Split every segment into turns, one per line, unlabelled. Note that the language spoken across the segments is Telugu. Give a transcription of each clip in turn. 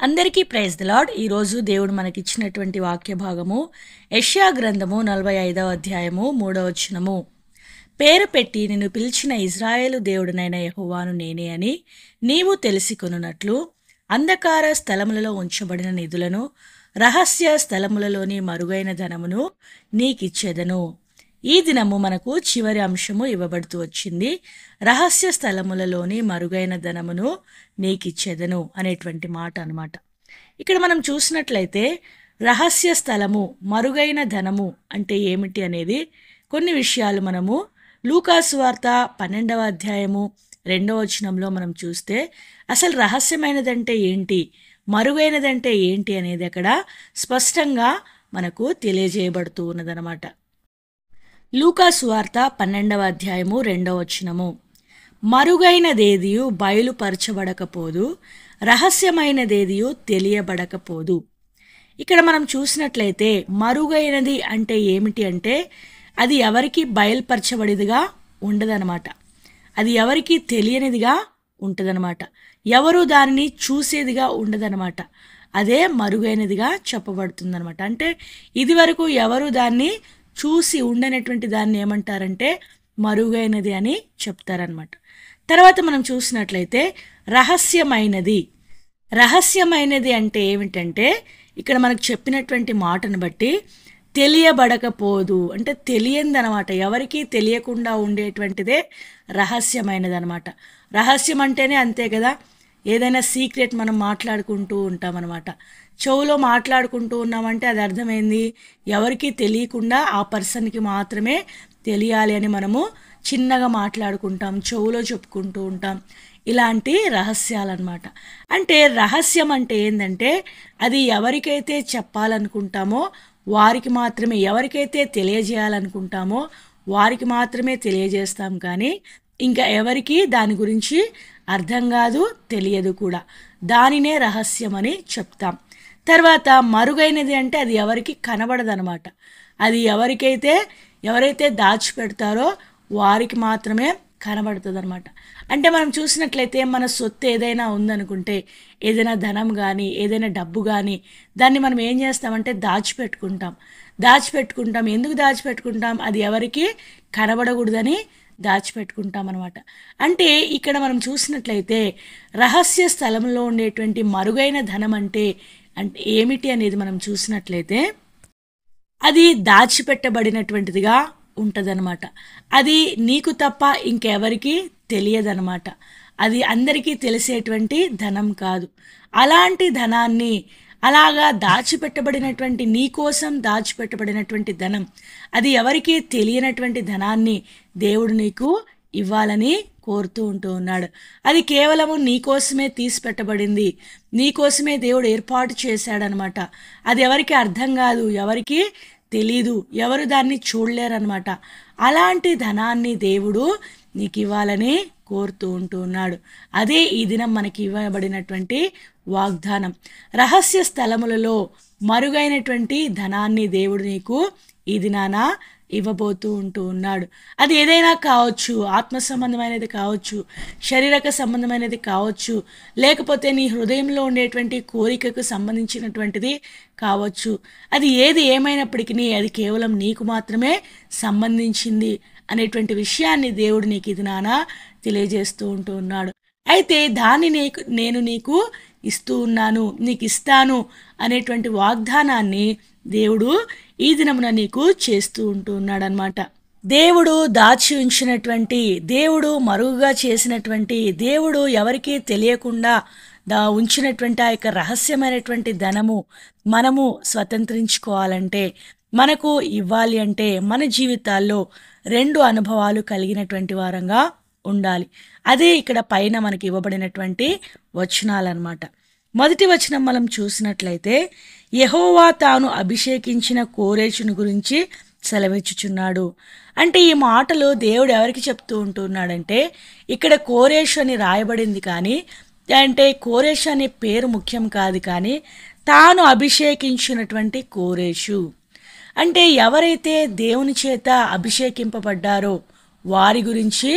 అందరికీ ప్రైజ్ ది లార్డ్. ఈరోజు దేవుడు మనకిచ్చినటువంటి వాక్య భాగము యెషయా గ్రంథము 45వ అధ్యాయము 3వ వచనము. పేరు పెట్టి నిన్ను పిలిచిన ఇజ్రాయేలు దేవుడునైన యెహోవాను నేనే అని నీవు తెలిసికొనున్నట్లు అంధకార స్థలములలో ఉంచబడిన నిధులను రహస్య స్థలములలోని మరుగైన ధనమును నీకిచ్చేదను. ఈ దినము మనకు చివరి అంశము ఇవ్వబడుతూ వచ్చింది. రహస్య స్థలములలోని మరుగైన ధనమును నీకిచ్చేదను అనేటువంటి మాట అన్నమాట. ఇక్కడ మనం చూసినట్లయితే రహస్య స్థలము, మరుగైన ధనము అంటే ఏమిటి అనేది కొన్ని విషయాలు మనము లూకాసు వార్త 12వ అధ్యాయము 2వ వచనంలో మనం చూస్తే అసలు రహస్యమైనదంటే ఏంటి, మరుగైనదంటే ఏంటి అనేది అక్కడ స్పష్టంగా మనకు తెలియజేయబడుతూ ఉన్నదన్నమాట. లూకాసు వార్త 12వ అధ్యాయము 2వ వచనము. మరుగైనదేదియు బయలుపరచబడకపోదు, రహస్యమైనదేదియు తెలియబడకపోదు. ఇక్కడ మనం చూసినట్లయితే మరుగైనది అంటే ఏమిటి అంటే అది ఎవరికి బయలుపరచబడిదిగా ఉండదనమాట. అది ఎవరికి తెలియనిదిగా ఉంటుందన్నమాట. ఎవరు దానిని చూసేదిగా ఉండదనమాట. అదే మరుగైనదిగా చెప్పబడుతుందన్నమాట. అంటే ఇది వరకు ఎవరు దాన్ని చూసి ఉండనటువంటి దాన్ని ఏమంటారంటే మరుగైనది అని చెప్తారనమాట. తర్వాత మనం చూసినట్లయితే రహస్యమైనది. రహస్యమైనది అంటే ఏమిటంటే ఇక్కడ మనకు చెప్పినటువంటి మాటను బట్టి తెలియబడకపోదు అంటే తెలియందనమాట. ఎవరికి తెలియకుండా ఉండేటువంటిదే రహస్యమైనది అనమాట. రహస్యం అంటేనే అంతే కదా, ఏదైనా సీక్రెట్ మనం మాట్లాడుకుంటూ ఉంటామన్నమాట. చెవులో మాట్లాడుకుంటూ ఉన్నామంటే అది అర్థమైంది ఎవరికి తెలియకుండా ఆ పర్సన్కి మాత్రమే తెలియాలి అని మనము చిన్నగా మాట్లాడుకుంటాం, చెవులో చెప్పుకుంటూ ఉంటాం. ఇలాంటి రహస్యాలన్నమాట. అంటే రహస్యం అంటే ఏంటంటే అది ఎవరికైతే చెప్పాలనుకుంటామో వారికి మాత్రమే, ఎవరికైతే తెలియజేయాలనుకుంటామో వారికి మాత్రమే తెలియజేస్తాం. కానీ ఇంకా ఎవరికి దాని గురించి అర్థం కాదు, తెలియదు కూడా. దానినే రహస్యం అని చెప్తాం. తర్వాత మరుగైనది అంటే అది ఎవరికి కనబడదనమాట. అది ఎవరైతే దాచిపెడతారో వారికి మాత్రమే కనబడుతుంది అనమాట. అంటే మనం చూసినట్లయితే మన సొత్తు ఏదైనా ఉందనుకుంటే, ఏదైనా ధనం కానీ ఏదైనా డబ్బు కానీ దాన్ని మనం ఏం చేస్తామంటే దాచిపెట్టుకుంటాం. ఎందుకు దాచిపెట్టుకుంటాం? అది ఎవరికి కనబడకూడదని దాచిపెట్టుకుంటాం అనమాట. అంటే ఇక్కడ మనం చూసినట్లయితే రహస్య స్థలంలో ఉండేటువంటి మరుగైన ధనం అంటే ఏమిటి అనేది మనం చూసినట్లయితే అది దాచిపెట్టబడినటువంటిదిగా ఉంటుందన్నమాట. అది నీకు తప్ప ఇంకెవరికి తెలియదన్నమాట. అది అందరికీ తెలిసేటువంటి ధనం కాదు. అలాంటి ధనాన్ని అలాగా దాచిపెట్టబడినటువంటి నీ కోసం దాచిపెట్టబడినటువంటి ధనం, అది ఎవరికీ తెలియనటువంటి ధనాన్ని దేవుడు నీకు ఇవ్వాలని కోరుతూ ఉన్నాడు. అది కేవలము నీకోసమే తీసి పెట్టబడింది, నీకోసమే దేవుడు ఏర్పాటు చేశాడనమాట. అది ఎవరికి అర్థం కాదు, ఎవరికి తెలీదు, ఎవరు దాన్ని చూడలేరనమాట. అలాంటి ధనాన్ని దేవుడు నీకు ఇవ్వాలని కోరుతూ ఉన్నాడు. అదే ఈ దినం మనకి ఇవ్వబడినటువంటి వాగ్దానం. రహస్య స్థలములలో మరుగైనటువంటి ధనాన్ని దేవుడు నీకు ఈ దినాన ఇవ్వబోతూ ఉన్నాడు. అది ఏదైనా కావచ్చు, ఆత్మ సంబంధమైనది కావచ్చు, శారీరక సంబంధమైనది కావచ్చు, లేకపోతే నీ హృదయంలో ఉండేటువంటి కోరికకు సంబంధించినటువంటిది కావచ్చు. అది ఏమైనప్పటికీ అది కేవలం నీకు మాత్రమే సంబంధించింది అనేటువంటి విషయాన్ని దేవుడు నీకు ఇది నానా తెలియజేస్తూ ఉన్నాడు. అయితే దాన్ని నేను నీకు ఇస్తూ ఉన్నాను, నీకు ఇస్తాను అనేటువంటి వాగ్దానాన్ని దేవుడు ఈ దినమున నీకు చేస్తూ ఉన్నాడు అనమాట. దేవుడు దాచి ఉంచినటువంటి, దేవుడు మరుగుగా చేసినటువంటి, దేవుడు ఎవరికీ తెలియకుండా ఉంచినటువంటి ఆ యొక్క రహస్యమైనటువంటి ధనము మనము స్వతంత్రించుకోవాలంటే, మనకు ఇవ్వాలి అంటే మన జీవితాల్లో 2 అనుభవాలు కలిగినటువంటి వారంగా ఉండాలి. అదే ఇక్కడ పైన మనకి ఇవ్వబడినటువంటి వచనాలన్నమాట. మొదటి వచనం మనం చూసినట్లయితే యెహోవా తాను అభిషేకించిన కోరేషుని గురించి సెలవిచ్చుచున్నాడు. అంటే ఈ మాటలు దేవుడు ఎవరికి చెప్తూ ఉంటున్నాడంటే ఇక్కడ కోరేషు అని రాయబడింది, కానీ అంటే కోరేషు అనే పేరు ముఖ్యం కాదు, కానీ తాను అభిషేకించినటువంటి కోరేషు అంటే ఎవరైతే దేవుని చేత అభిషేకింపబడ్డారో వారి గురించి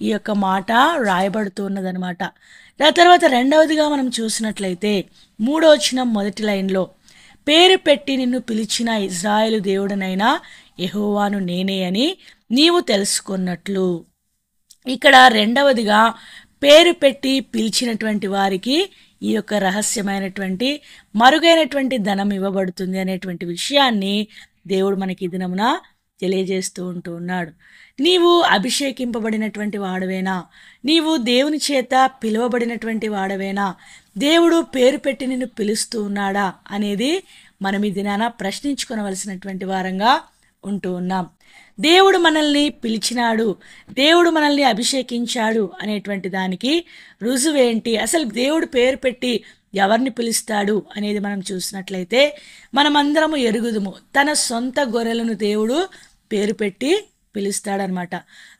ఈ యొక్క మాట రాయబడుతున్నదనమాట. ఆ తర్వాత రెండవదిగా మనం చూసినట్లయితే మూడో వచనం మొదటి లైన్లో పేరు పెట్టి నిన్ను పిలిచిన ఇజ్రాయేలు దేవుడనైనా యెహోవాను నేనే అని నీవు తెలుసుకున్నట్లు. ఇక్కడ రెండవదిగా పేరు పెట్టి పిలిచినటువంటి వారికి ఈ యొక్క రహస్యమైనటువంటి మరుగైనటువంటి ధనం ఇవ్వబడుతుంది అనేటువంటి విషయాన్ని దేవుడు మనకి ఈ దినమున తెలియజేస్తూ ఉన్నాడు. నీవు అభిషేకింపబడినటువంటి వాడవేనా? నీవు దేవుని చేత పిలువబడినటువంటి వాడవేనా? దేవుడు పేరు పెట్టి నిన్ను పిలుస్తూ ఉన్నాడా అనేది మనం ఈ దినాన ప్రశ్నించుకోవలసినటువంటి వారంగా ఉన్నాం. దేవుడు మనల్ని పిలిచినాడు, దేవుడు మనల్ని అభిషేకించాడు అనేటువంటి దానికి రుజువేంటి? అసలు దేవుడు పేరు పెట్టి ఎవరిని పిలుస్తాడు అనేది మనం చూసినట్లయితే మనమందరము ఎరుగుదుము, తన సొంత గొర్రెలను దేవుడు పేరు పెట్టి పిలుస్తాడనమాట.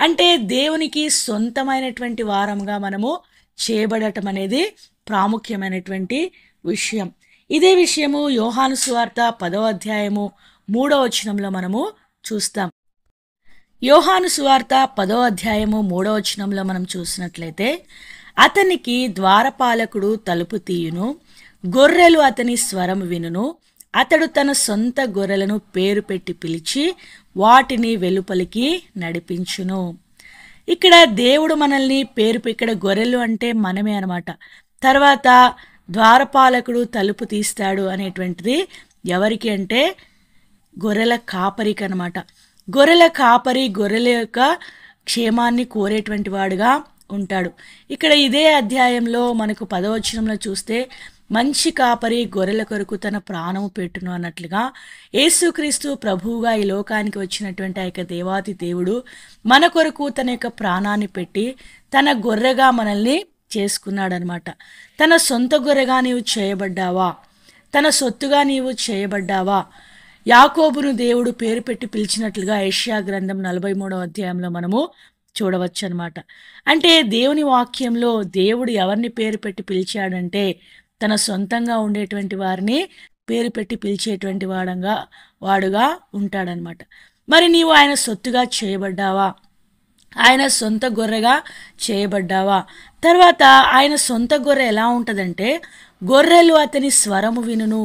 అంటే దేవునికి సొంతమైనటువంటి వారంగా మనము చేయబడటం అనేది ప్రాముఖ్యమైనటువంటి విషయం. ఇదే విషయము యోహాను సువార్త 10వ అధ్యాయము 3వ వచనంలో మనము చూస్తాం. యోహాను సువార్త 10వ అధ్యాయము 3వ వచనంలో మనం చూసినట్లయితే అతనికి ద్వారపాలకుడు తలుపు తీయును, గొర్రెలు అతని స్వరం వినును, అతడు తన సొంత గొర్రెలను పేరు పెట్టి పిలిచి వాటిని వెలుపలికి నడిపించును. ఇక్కడ దేవుడు మనల్ని ఇక్కడ గొర్రెలు అంటే మనమే అనమాట. తర్వాత ద్వారపాలకుడు తలుపు తీస్తాడు అనేటువంటిది ఎవరికి అంటే గొర్రెల కాపరికి అనమాట. గొర్రెల కాపరి గొర్రెల యొక్క క్షేమాన్ని కోరేటువంటి వాడుగా ఉంటాడు. ఇక్కడ ఇదే అధ్యాయంలో మనకు 10వ వచనంలో చూస్తే మంచి కాపరి గొర్రెల కొరకు తన ప్రాణము పెట్టును అన్నట్లుగా యేసుక్రీస్తు ప్రభువుగా ఈ లోకానికి వచ్చినటువంటి ఆ యొక్క దేవాతి దేవుడు మన కొరకు తన యొక్క ప్రాణాన్ని పెట్టి తన గొర్రెగా మనల్ని చేసుకున్నాడనమాట. తన సొంత గొర్రెగా నీవు చేయబడ్డావా? తన సొత్తుగా నీవు చేయబడ్డావా? యాకోబును దేవుడు పేరు పెట్టి పిలిచినట్లుగా యెషయా గ్రంథం 43వ అధ్యాయంలో మనము చూడవచ్చు అనమాట. అంటే దేవుని వాక్యంలో దేవుడు ఎవరిని పేరు పెట్టి పిలిచాడంటే తన సొంతంగా ఉండేటువంటి వారిని పేరు పెట్టి పిలిచేటువంటి వాడుగా ఉంటాడనమాట. మరి నీవు ఆయన సొత్తుగా చేయబడ్డావా? ఆయన సొంత గొర్రెగా చేయబడ్డావా? తర్వాత ఆయన సొంత గొర్రె ఎలా ఉంటుందంటే గొర్రెలు అతని స్వరము వినును.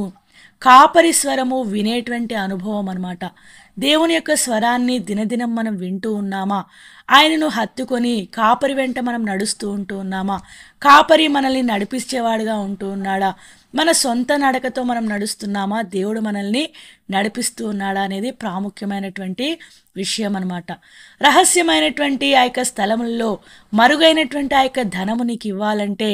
కాపరి స్వరము వినేటువంటి అనుభవం అనమాట. దేవుని యొక్క స్వరాన్ని దినదినం మనం వింటూ ఉన్నామా? ఆయనను హత్తుకొని కాపరి వెంట మనం నడుస్తూ ఉన్నామా? కాపరి మనల్ని నడిపించేవాడుగా ఉన్నాడా? మన సొంత నడకతో మనం నడుస్తున్నామా? దేవుడు మనల్ని నడిపిస్తూ ఉన్నాడా అనేది ప్రాముఖ్యమైనటువంటి విషయం అనమాట. రహస్యమైనటువంటి ఆ యొక్క స్థలముల్లో మరుగైనటువంటి ఆ యొక్క ధనము నీకు ఇవ్వాలంటే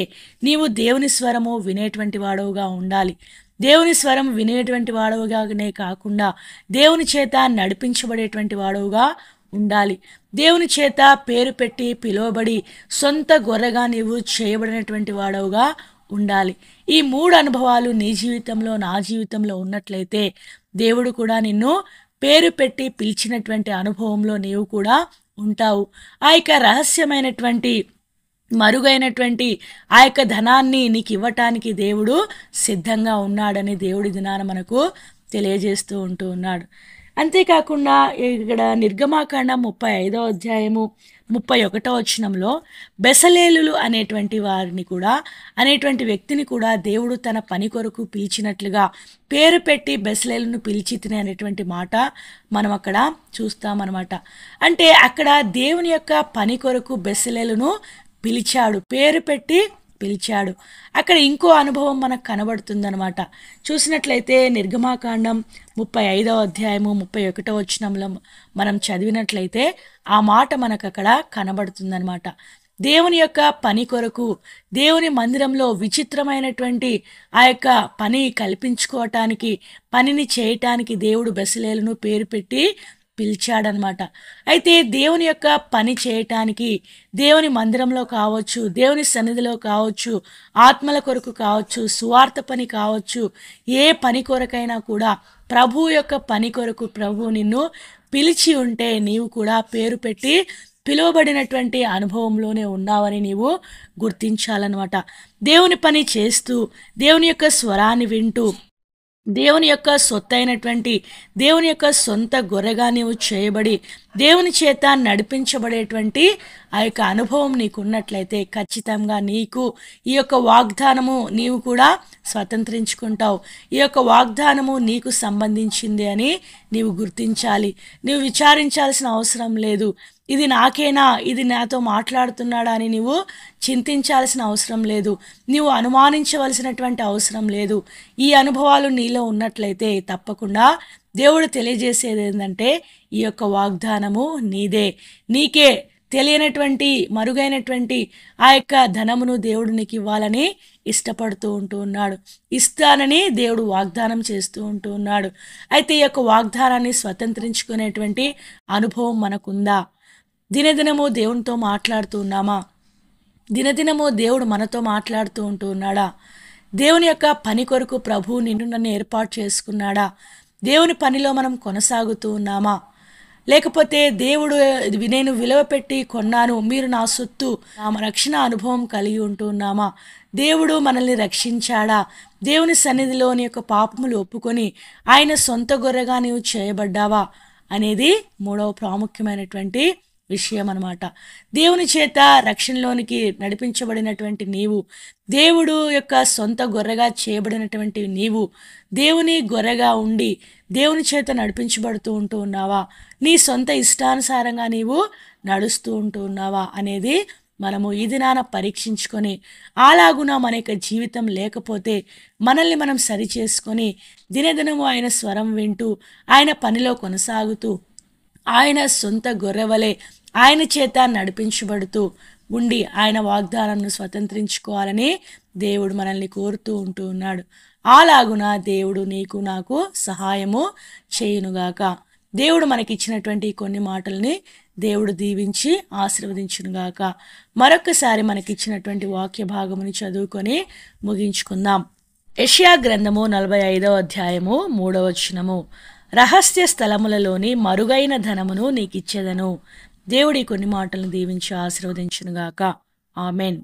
నీవు దేవుని స్వరము వినేటువంటి వాడవుగా ఉండాలి. దేవుని స్వరం వినేటువంటి వాడవుగానే కాకుండా దేవుని చేత నడిపించబడేటువంటి వాడవుగా ఉండాలి. దేవుని చేత పేరు పెట్టి పిలువబడి సొంత గొర్రెగా నీవు చేయబడినటువంటి వాడవుగా ఉండాలి. ఈ 3 అనుభవాలు నీ జీవితంలో నా జీవితంలో ఉన్నట్లయితే దేవుడు కూడా నిన్ను పేరు పెట్టి పిలిచినటువంటి అనుభవంలో నీవు కూడా ఉంటావు. ఆ యొక్క రహస్యమైనటువంటి మరుగైనటువంటి ఆ యొక్క ధనాన్ని నీకు ఇవ్వటానికి దేవుడు సిద్ధంగా ఉన్నాడని దేవుడి దినాన మనకు తెలియజేస్తూ ఉన్నాడు. అంతేకాకుండా ఇక్కడ నిర్గమాకాండం 35వ అధ్యాయము 31వ వచనంలో బెసలేలులు అనేటువంటి వ్యక్తిని కూడా దేవుడు తన పని కొరకు పిలిచినట్లుగా పేరు పెట్టి బెసలేలును పిలిచి తినే అనేటువంటి మాట మనం అక్కడ చూస్తామన్నమాట. అంటే అక్కడ దేవుని యొక్క పని కొరకు బెసలేలును పిలిచాడు, పేరు పెట్టి పిలిచాడు. అక్కడ ఇంకో అనుభవం మనకు కనబడుతుందనమాట. చూసినట్లయితే నిర్గమాకాండం 35వ అధ్యాయము 31వ వచనంలో మనం చదివినట్లయితే ఆ మాట మనకు అక్కడ కనబడుతుందనమాట. దేవుని యొక్క పని కొరకు దేవుని మందిరంలో విచిత్రమైనటువంటి ఆ యొక్క పని కల్పించుకోవటానికి పనిని చేయటానికి దేవుడు బెసలేలును పేరు పెట్టి పిలిచాడనమాట. అయితే దేవుని యొక్క పని చేయటానికి దేవుని మందిరంలో కావచ్చు, దేవుని సన్నిధిలో కావచ్చు, ఆత్మల కొరకు కావచ్చు, సువార్త పని కావచ్చు, ఏ పని కొరకైనా కూడా ప్రభు యొక్క పని కొరకు ప్రభు నిన్ను పిలిచి ఉంటే నీవు కూడా పేరు పెట్టి పిలువబడినటువంటి అనుభవంలోనే ఉన్నావని నీవు గుర్తించాలన్నమాట. దేవుని పని చేస్తూ దేవుని యొక్క స్వరాన్ని వింటూ దేవుని యొక్క సొత్తైనటువంటి దేవుని యొక్క సొంత గొర్రెగా నీవు చేయబడి దేవుని చేత నడిపించబడేటువంటి ఆ యొక్క అనుభవం నీకు ఉన్నట్లయితే ఖచ్చితంగా నీకు ఈ యొక్క వాగ్దానము నీవు కూడా స్వతంత్రించుకుంటావు. ఈ యొక్క వాగ్దానము నీకు సంబంధించింది అని నీవు గుర్తించాలి. నీవు విచారించాల్సిన అవసరం లేదు. ఇది నాకేనా, ఇది నాతో మాట్లాడుతున్నాడా అని నీవు చింతించాల్సిన అవసరం లేదు. నీవు అనుమానించవలసినటువంటి అవసరం లేదు. ఈ అనుభవాలు నీలో ఉన్నట్లయితే తప్పకుండా దేవుడు తెలియజేసేది ఏంటంటే ఈ యొక్క వాగ్దానము నీదే. నీకే తెలియనటువంటి మరుగైనటువంటి ఆ యొక్క ధనమును దేవుడు నీకు ఇవ్వాలని ఇష్టపడుతూ ఉంటూ ఉన్నాడు. ఇస్తానని దేవుడు వాగ్దానం చేస్తూ ఉంటూ ఉన్నాడు. అయితే ఈ యొక్క వాగ్దానాన్ని స్వతంత్రించుకునేటువంటి అనుభవం మనకుందా? దినదినము దేవునితో మాట్లాడుతూ ఉన్నామా? దినదినము దేవుడు మనతో మాట్లాడుతూ ఉంటూ ఉన్నాడా? దేవుని యొక్క పని కొరకు ప్రభువు నిన్ను నన్ను ఏర్పాటు చేసుకున్నాడా? దేవుని పనిలో మనం కొనసాగుతూ ఉన్నామా? లేకపోతే దేవుడు నేను విలువ పెట్టి కొన్నాను, మీరు నా సొత్తు, నా రక్షణ అనుభవం కలిగి ఉంటూ ఉన్నామా? దేవుడు మనల్ని రక్షించాడా? దేవుని సన్నిధిలోని యొక్క పాపములు ఒప్పుకొని ఆయన సొంత గొర్రెగా నీవు చేయబడ్డావా అనేది మూడవ ప్రాముఖ్యమైనటువంటి విషయం అన్నమాట. దేవుని చేత రక్షణలోనికి నడిపించబడినటువంటి నీవు, దేవుడు యొక్క సొంత గొర్రెగా చేయబడినటువంటి నీవు దేవుని గొర్రెగా ఉండి దేవుని చేత నడిపించబడుతూ ఉంటూ ఉన్నావా? నీ సొంత ఇష్టానుసారంగా నీవు నడుస్తూ ఉంటూ ఉన్నావా అనేది మనము ఈ దినాన పరీక్షించుకొని, అలాగున మన యొక్క జీవితం లేకపోతే మనల్ని మనం సరిచేసుకొని దినదినము ఆయన స్వరం వింటూ ఆయన పనిలో కొనసాగుతూ ఆయన సొంత గొర్రెవలే ఆయన చేత నడిపించబడుతూ ఉండి ఆయన వాగ్దానాన్ని స్వతంత్రించుకోవాలని దేవుడు మనల్ని కోరుతూ ఉంటూ ఉన్నాడు. అలాగున దేవుడు నీకు నాకు సహాయము చేయునుగాక. దేవుడు మనకిచ్చినటువంటి కొన్ని మాటల్ని దేవుడు దీవించి ఆశీర్వదించునుగాక. మరొకసారి మనకిచ్చినటువంటి వాక్య భాగముని చదువుకొని ముగించుకుందాం. యెషయా గ్రంథము 45వ అధ్యాయము 3వ వచనము. రహస్య స్థలములలోని మరుగైన ధనమును నీకిచ్చెదను. దేవుడి కొన్ని మాటలను దీవించి ఆశీర్వదించునుగాక. ఆమెన్.